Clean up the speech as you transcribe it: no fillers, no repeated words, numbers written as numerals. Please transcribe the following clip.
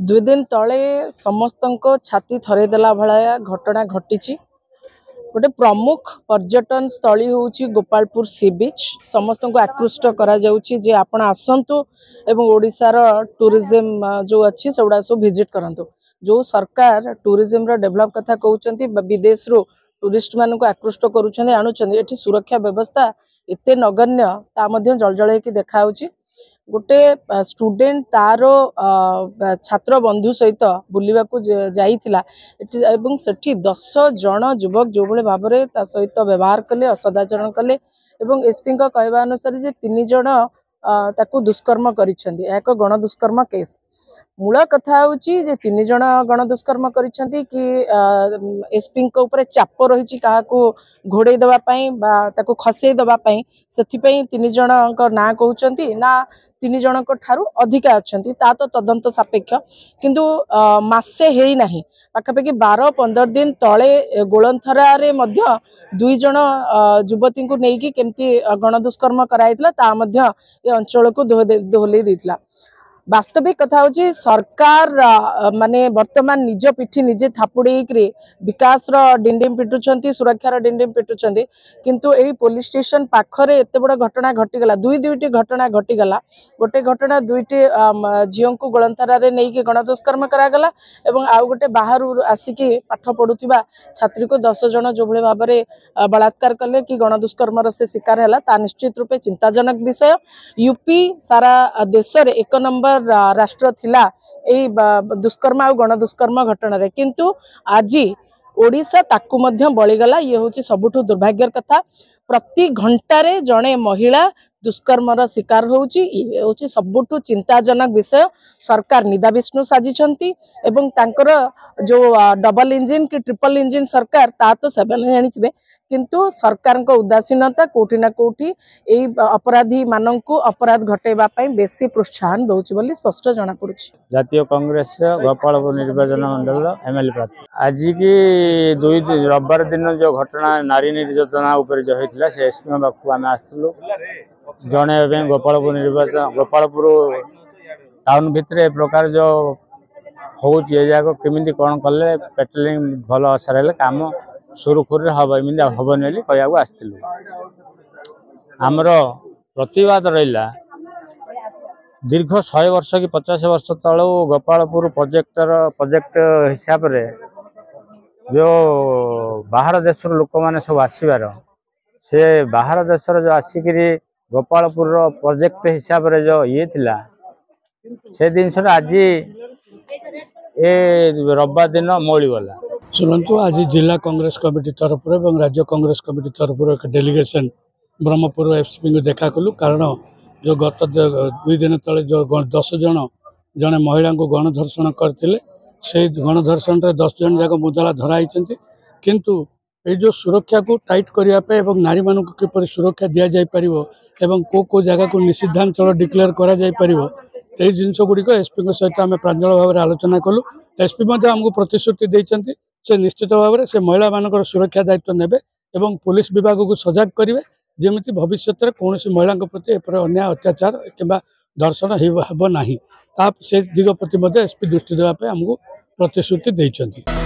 दुई दिन तले समस्त छाती थरेदेला भाया घटना घटी। गोटे प्रमुख पर्यटन स्थली हूँ गोपालपुर सी बीच। समस्त को आकृष्ट करा जे आपण आसतु एवं ओडिशार टूरिज्म जो अच्छी से सब विजिट करंतु। जो सरकार टूरिज्म डेभलप कथा कहते विदेश रू टूरिस्ट मान को आकृष्ट करुँच सुरक्षा व्यवस्था एते नगण्य ता जलजल देखा गोटे स्टूडेंट तार छात्र बंधु सहित बुलवा जाइथिला एवं सेठी 10 जन युवक जो भाई भाव में सहित व्यवहार कले असदाचरण कले एवं एसपी कहवा अनुसार जे 3 जन ताकू दुष्कर्म करिसेंती। एक गण दुष्कर्म केस मूल कथा हूँ जे 3 जन गण दुष्कर्म करिसेंती कि एसपी चाप रही क्या घोड़े देवाई ताकू खसई देवाई से 3 जन ना कहते ना 3 जन ठारू अधिका अच्छा ता तो तदंत सापेक्ष किंतु मासे है ना पाखापाखि 12-15 दिन तले गोलंथरा रे मध्य 2 जन युवती को लेकिन केमती गण दुष्कर्म कराइला ये अंचल को दोहलई देता। वास्तविक कथा हूँ सरकार माने वर्तमान निज पिठी निजे थापुड़े विकास डिंडिम पिटुंट सुरक्षार डिंडिम पिटुंट किंतु यही पुलिस स्टेशन पाखरे एत बड़ घटना घटीगला। दुईटी घटना घटीगला। गोटे घटना 2टी झील को गलंथरा नहीं गण दुष्कर्म करागला एवं आउ गोटे बाहर आसिकी पाठ पढ़ुवा छात्री को 10 जन जो भाई भाव में बलात्कार कले कि गण दुष्कर्म से शिकार है निश्चित रूपे चिंताजनक विषय। यूपी सारा देश में 1 नंबर राष्ट्र थिला ए दुष्कर्म आ गण दुष्कर्म घटना रे किंतु आज ओडिशा ताकू मध्य बळीगला। ये हूँ सबुठु दुर्भाग्यर कथा। प्रति घंटारे जड़े महिला दुष्कर्मर शिकार हूँ सबुठु चिंताजनक विषय। सरकार निदा विष्णु साजिछंती एवं तांकर जो डबल इंजिन कि ट्रिपल इंजिन सरकार ता तो सेवन जानिथिबे किंतु सरकार उदासीनता कोठी ना कोठी एई अपराधी माननकु अपराध घटेबा पई बेसी प्रोत्साहन दउछि बोली स्पष्ट जना पड़ुछि। जातीय कांग्रेस गोपालपुर निर्वाचन मंडल एमएलए प्रार्थी आज की 2 रविवार दिन जो घटना नारी निर्यातना उपर जो होता से एसपी पाखु आम आसलु जन गोपालपुर निर्वाचन गोपालपुर टाउन भितर प्रकार जो हूँ केमी कौन कले पेट्रोलिंग भल आसार काम सुरुखुर हम एमती हेनी कहू आसलु। आमर प्रतिवाद रहा दीर्घ 100 वर्ष कि 50 वर्ष तलू गोपालपुर प्रोजेक्ट हिसाब रे जो बाहर देश लोक मैंने सब आसबार से बाहर देश जो आसिक गोपालपुर प्रोजेक्ट हिसाब रे जो ये थिला से जिनस आज ए रविवार दिन मौलीगला। शुणु आज जिला कांग्रेस कमिटी तरफ और राज्य कांग्रेस कमिटी तरफ एक डेलीगेशन ब्रह्मपुर एसपी को देखा कलु कारण जो गत 2 दिन तले जो 10 जन जड़े महिला को गणधर्षण करते से गणधर्षण 10 जन जाक मुदला धराई किंतु ये जो सुरक्षा को टाइट करने और नारी मान किपर सुरक्षा दि जापर एवं को जगह को निषिद्धांचल डिक्लेयर करा यही जिनस गुड़िक एसपी सहित आम प्रांजल भाव में आलोचना कलु। एसपी आमको प्रतिश्रुति देते से निश्चित भाव में से महिला मान सुरक्षा दायित्व नेबे एवं पुलिस विभाग को सजग करेंगे जमी भविष्य में कौन महिला प्रति अन्याय अत्याचार कि दर्शन हो ना से दिग प्रति एसपी दृष्टि देवाई आमको प्रतिश्रुति देते।